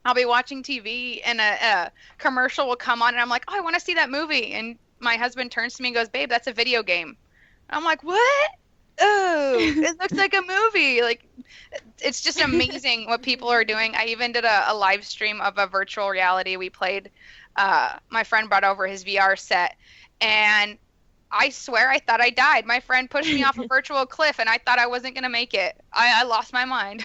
I'll be watching TV and a commercial will come on and I'm like, oh, I want to see that movie. And my husband turns to me and goes, babe, that's a video game. And I'm like, what? Oh, it looks like a movie. Like, it's just amazing what people are doing. I even did a live stream of a virtual reality we played. My friend brought over his VR set, and I swear I thought I died. My friend pushed me off a virtual cliff, and I thought I wasn't going to make it. I lost my mind.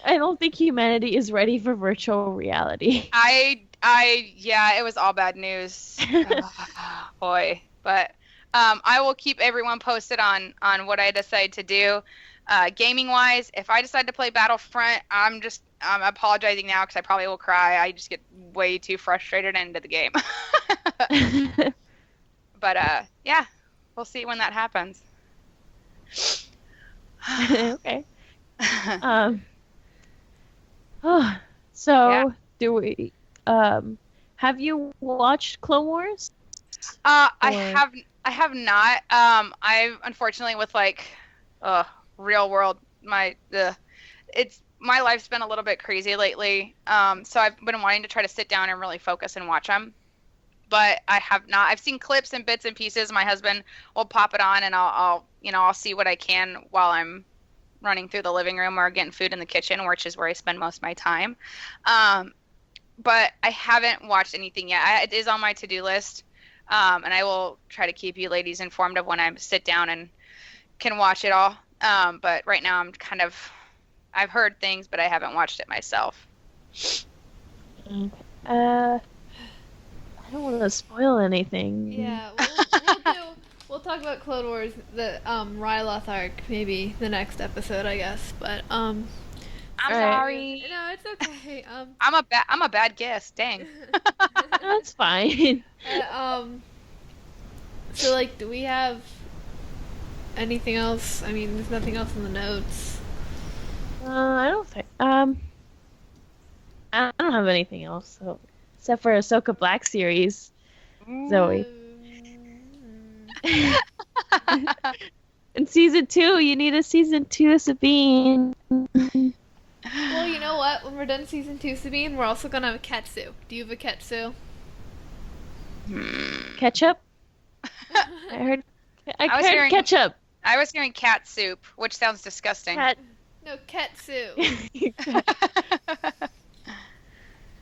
I don't think humanity is ready for virtual reality. Yeah, it was all bad news. Oh, boy. But I will keep everyone posted on what I decide to do. Gaming wise, if I decide to play Battlefront, I'm apologizing now because I probably will cry. I just get way too frustrated into the game. But yeah, we'll see when that happens. Okay. So Yeah. do we? Have you watched Clone Wars? I have not. I've unfortunately with like, real world, my life's been a little bit crazy lately. So I've been wanting to try to sit down and really focus and watch them. But I have not. I've seen clips and bits and pieces. My husband will pop it on, and I'll see what I can while I'm running through the living room or getting food in the kitchen, which is where I spend most of my time. But I haven't watched anything yet. It is on my to-do list, and I will try to keep you ladies informed of when I sit down and can watch it all. But right now I've heard things, but I haven't watched it myself. I don't want to spoil anything. Yeah, we'll talk about Clone Wars, the Ryloth arc, maybe the next episode, I guess. But I'm All right. sorry. No, it's okay. I'm a bad guest. Dang. That's fine. So like, do we have anything else? I mean, there's nothing else in the notes. I don't think. I don't have anything else, so except for Ahsoka Black series. Zoe. In season 2, you need a season 2 of Sabine. Well, you know what? When we're done season 2, Sabine, we're also gonna have a Ketsu. Do you have a Ketsu? Ketchup? I heard hearing- ketchup. I was hearing cat soup, which sounds disgusting. Cat. No, Ketsu.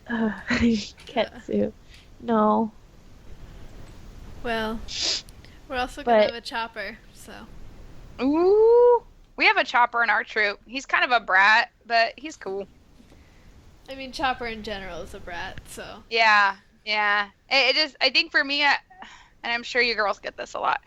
Ketsu. No. Well, we're also gonna But- have a Chopper, so. Ooh. We have a Chopper in our troop. He's kind of a brat, but he's cool. I mean, Chopper in general is a brat, so. Yeah. It is. I think for me, and I'm sure you girls get this a lot.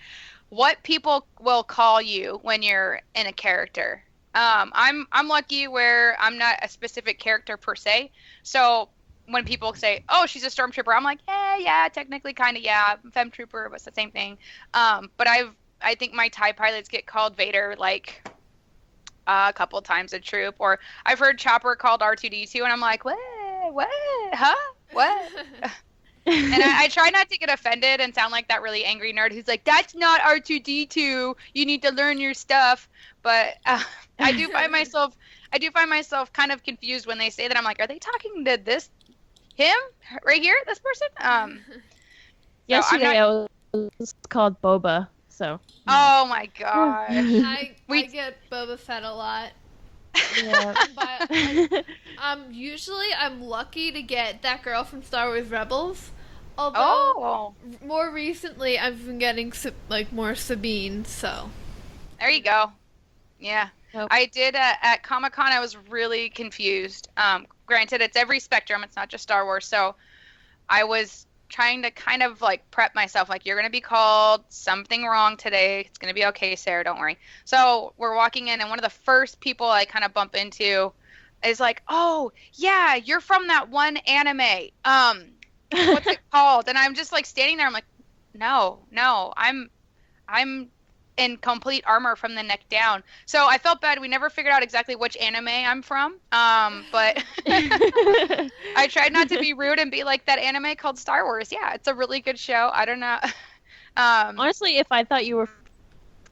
What people will call you when you're in a character. I'm lucky where I'm not a specific character per se. So when people say, "Oh, she's a stormtrooper," I'm like, "Yeah, technically, kind of, yeah, fem trooper, but it's the same thing." But I think my TIE pilots get called Vader like a couple times a troop, or I've heard Chopper called R2D2, and I'm like, what, huh, what? And I try not to get offended and sound like that really angry nerd who's like, "That's not R2D2. You need to learn your stuff." But I do find myself kind of confused when they say that. I'm like, are they talking to him right here, this person? Yesterday I was called Boba, so. Oh my gosh. I get Boba Fett a lot. Yeah. But usually I'm lucky to get that girl from Star Wars Rebels. Although more recently I've been getting more Sabine, so. There you go. Yeah. Nope. I did at Comic-Con. I was really confused. Granted, it's every spectrum. It's not just Star Wars. So I was trying to kind of like prep myself, like, you're going to be called something wrong today. It's going to be okay, Sarah. Don't worry. So we're walking in, and one of the first people I kind of bump into is like, "Oh, yeah, you're from that one anime. What's it called?" And I'm just like standing there. I'm like, no, I'm in complete armor from the neck down. So I felt bad. We never figured out exactly which anime I'm from. But I tried not to be rude and be like, that anime called Star Wars. Yeah, it's a really good show. I don't know. Honestly, if I thought you were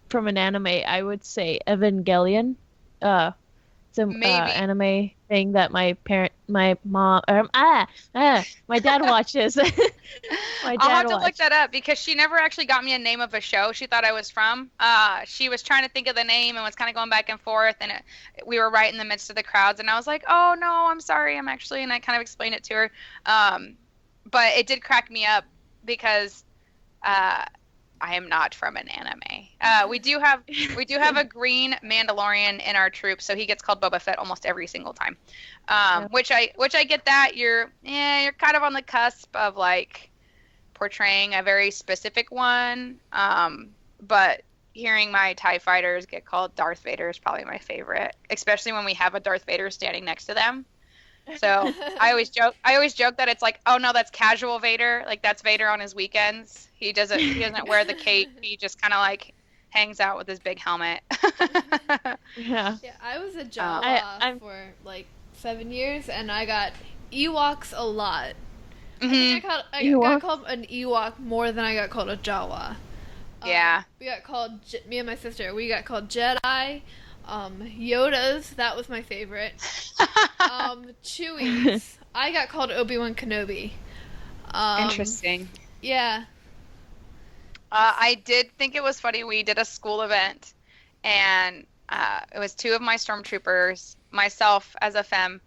from an anime, I would say Evangelion. It's an anime thing that my dad watches. I'll have to look that up because she never actually got me a name of a show she thought I was from. She was trying to think of the name and was kind of going back and forth, and we were right in the midst of the crowds, and I was like, "Oh no, I'm sorry, I'm actually," and I kind of explained it to her. But it did crack me up because I am not from an anime. We do have a green Mandalorian in our troop, so he gets called Boba Fett almost every single time. Which I get that you're kind of on the cusp of like portraying a very specific one. But hearing my TIE fighters get called Darth Vader is probably my favorite, especially when we have a Darth Vader standing next to them. So I always joke that it's like, oh no, that's casual Vader. Like, that's Vader on his weekends. He doesn't wear the cape. He just kind of like hangs out with his big helmet. Yeah. Yeah, I was a Jawa for like 7 years, and I got Ewoks a lot. I think I got called an Ewok more than I got called a Jawa. Yeah. We got called, me and my sister, we got called Jedi. Yodas, that was my favorite. Chewies, I got called Obi-Wan Kenobi. Interesting. Yeah. I did think it was funny. We did a school event, and it was 2 of my stormtroopers, myself as a femme.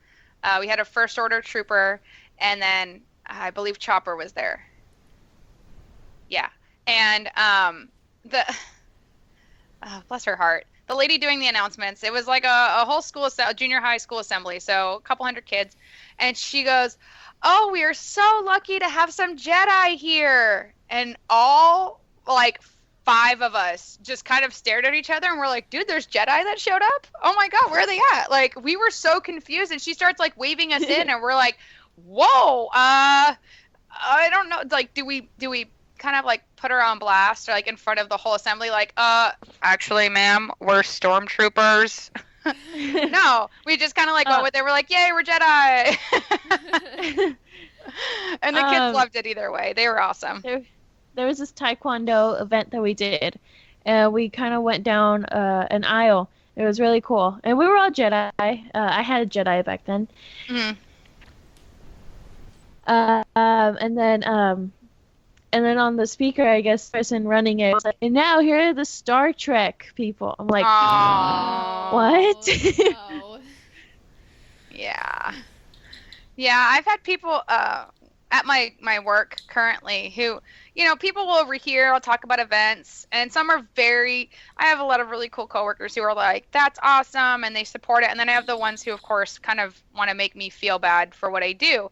We had a first order trooper, and then I believe Chopper was there. Yeah. And bless her heart, the lady doing the announcements, it was like a whole junior high school assembly, so a couple hundred kids, and she goes, "Oh, we are so lucky to have some Jedi here," and all like 5 of us just kind of stared at each other, and we're like, "Dude, there's Jedi that showed up? Oh my god, where are they at?" Like, we were so confused, and she starts like waving us in, and we're like, "Whoa, I don't know, like, do we kind of like put her on blast, or like in front of the whole assembly, like, actually, ma'am, we're stormtroopers." No, we just kind of like went with it. We're like, "Yay, we're Jedi." And the kids loved it either way. They were awesome. There was this Taekwondo event that we did, and we kind of went down an aisle. It was really cool, and we were all Jedi. I had a Jedi back then. Mm-hmm. And then on the speaker, I guess, the person running it was like, "And now here are the Star Trek people." I'm like, Aww. what? No. Yeah. Yeah, I've had people at my work currently who, people will overhear, I'll talk about events, and some are I have a lot of really cool coworkers who are like, "That's awesome," and they support it. And then I have the ones who, of course, kind of want to make me feel bad for what I do.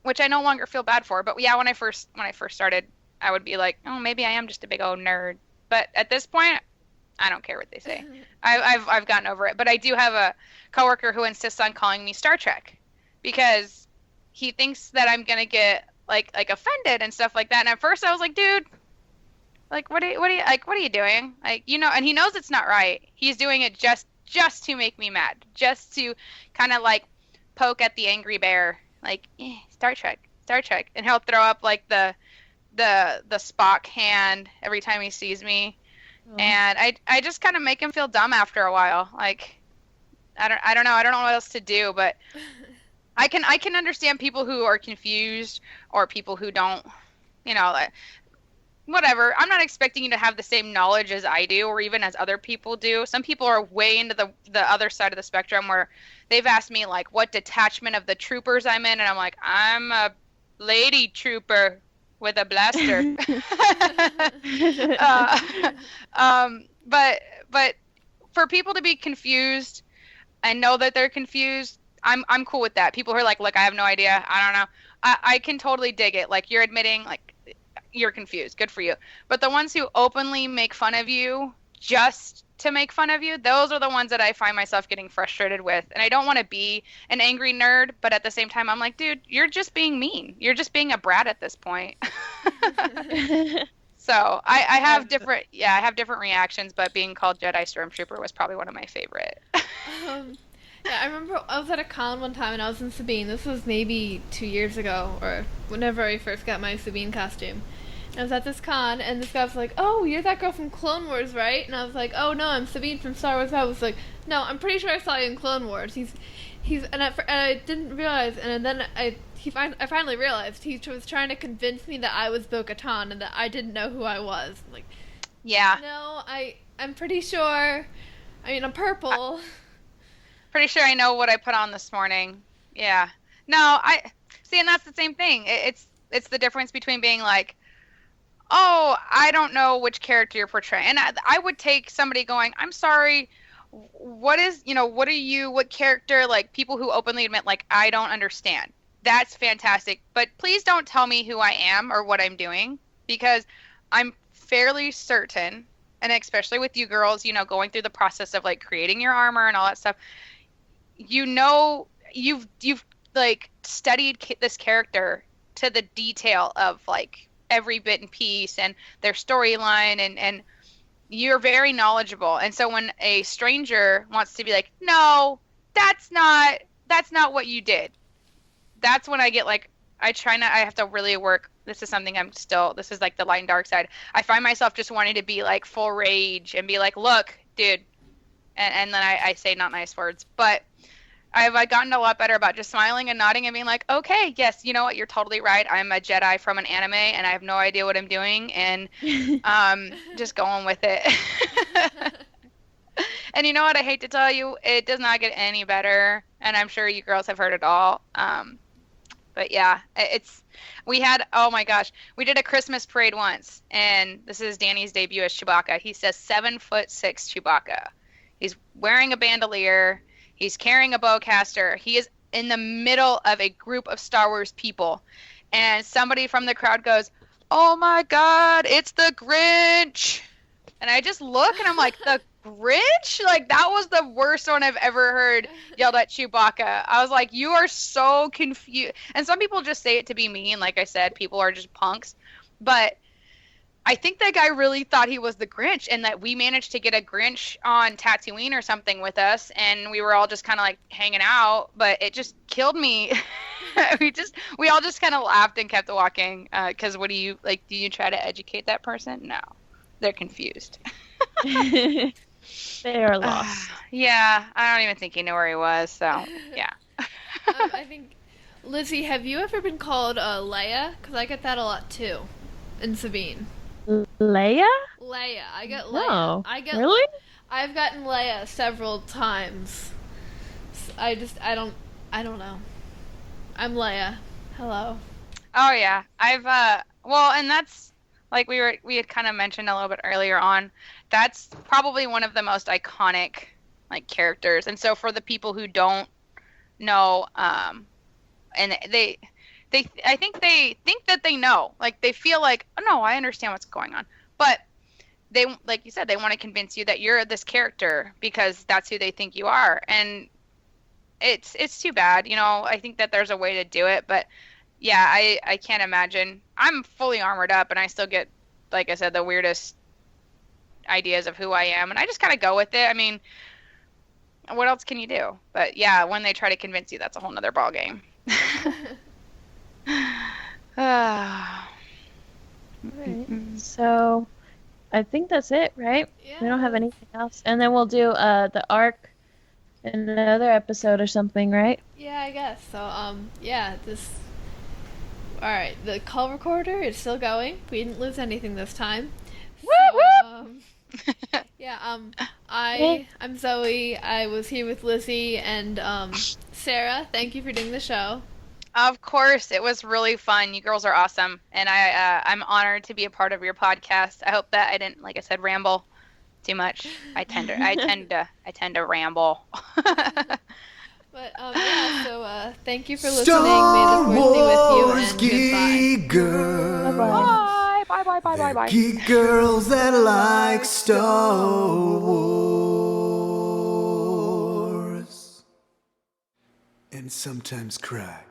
Which I no longer feel bad for. But yeah, when I first started, I would be like, "Oh, maybe I am just a big old nerd." But at this point, I don't care what they say. I've gotten over it. But I do have a coworker who insists on calling me Star Trek because he thinks that I'm gonna get like offended and stuff like that. And at first, I was like, "Dude, like, what are you doing? Like, and he knows it's not right. He's doing it just to make me mad, just to kind of like poke at the angry bear. Like, Star Trek. Star Trek, and he'll throw up like the Spock hand every time he sees me, and I just kind of make him feel dumb after a while. Like I don't know what else to do, but I can understand people who are confused or people who don't, like, whatever. I'm not expecting you to have the same knowledge as I do or even as other people do. Some people are way into the other side of the spectrum where they've asked me like what detachment of the troopers I'm in, and I'm like, I'm a lady trooper with a blaster. But for people to be confused and know that they're confused, I'm cool with that. People who are like, look, I have no idea. I don't know. I can totally dig it. Like, you're admitting like you're confused. Good for you. But the ones who openly make fun of you just to make fun of you, those are the ones that I find myself getting frustrated with. And I don't want to be an angry nerd, but at the same time, I'm like, dude, you're just being mean. You're just being a brat at this point. So I have different reactions, but being called Jedi Stormtrooper was probably one of my favorite. Yeah, I remember I was at a con one time and I was in Sabine. This was maybe 2 years ago, or whenever I first got my Sabine costume. And I was at this con, and this guy was like, "Oh, you're that girl from Clone Wars, right?" And I was like, "Oh no, I'm Sabine from Star Wars." I was like, "No, I'm pretty sure I saw you in Clone Wars." And I didn't realize, and then I finally realized he was trying to convince me that I was Bo-Katan and that I didn't know who I was. I'm like, yeah. No, I'm pretty sure. I mean, I'm purple. Pretty sure I know what I put on this morning. Yeah. No, I see, and that's the same thing. It's the difference between being like, oh, I don't know which character you're portraying. And I would take somebody going, I'm sorry, what character, like people who openly admit, like, I don't understand. That's fantastic. But please don't tell me who I am or what I'm doing, because I'm fairly certain, and especially with you girls, going through the process of like creating your armor and all that stuff, you've like studied this character to the detail of like every bit and piece and their storyline, and you're very knowledgeable. And so when a stranger wants to be like, no, that's not what you did, that's when I get like, I have to really work. This is something this is like the light and dark side. I find myself just wanting to be like full rage and be like, look, dude. And then I say not nice words, but I've gotten a lot better about just smiling and nodding and being like, okay, yes, you know what? You're totally right. I'm a Jedi from an anime and I have no idea what I'm doing, and just going with it. And you know what? I hate to tell you, it does not get any better. And I'm sure you girls have heard it all. But yeah, oh my gosh, we did a Christmas parade once, and this is Danny's debut as Chewbacca. He says 7'6" Chewbacca. He's wearing a bandolier. He's carrying a bowcaster. He is in the middle of a group of Star Wars people, and somebody from the crowd goes, "Oh my God, it's the Grinch!" And I just look, and I'm like, "The Grinch?" Like, that was the worst one I've ever heard yelled at Chewbacca. I was like, you are so confused. And some people just say it to be mean. Like I said, people are just punks. But I think that guy really thought he was the Grinch, and that we managed to get a Grinch on Tatooine or something with us, and we were all just kind of like hanging out, but it just killed me. we all just kind of laughed and kept walking, because what do you try to educate that person? No, they're confused. They are lost. Yeah, I don't even think he knew where he was, so yeah. I think, Lizzie, have you ever been called Leia? Because I get that a lot too, in Sabine. Leia? Leia. I get Leia. No. Really? I've gotten Leia several times. I don't know. I'm Leia. Hello. Oh yeah. And that's like we had kind of mentioned a little bit earlier on. That's probably one of the most iconic like characters. And so for the people who don't know, and I think they think that they know. Like, they feel like, oh no, I understand what's going on. But they, like you said, they want to convince you that you're this character because that's who they think you are. And it's too bad. I think that there's a way to do it, but yeah, I can't imagine. I'm fully armored up and I still get, like I said, the weirdest ideas of who I am, and I just kind of go with it. I mean, what else can you do? But yeah, when they try to convince you, that's a whole nother ball game. Ah. Alright. So I think that's it, right? We don't have Yeah. anything else. And then we'll do the arc in another episode or something, right? Yeah, I guess. So, yeah, this. Alright, the call recorder is still going. We didn't lose anything this time. So, yeah, I'm Zoe. I was here with Lizzie and, Sarah. Thank you for doing the show. Of course, it was really fun. You girls are awesome, and I'm honored to be a part of your podcast. I hope that I didn't, like I said, ramble too much. I tend to ramble. But, yeah, so, thank you for listening. Star May the force be with you, Wars and goodbye. Geek Girls. Bye-bye. They're geek girls that like Star Wars. And sometimes cry.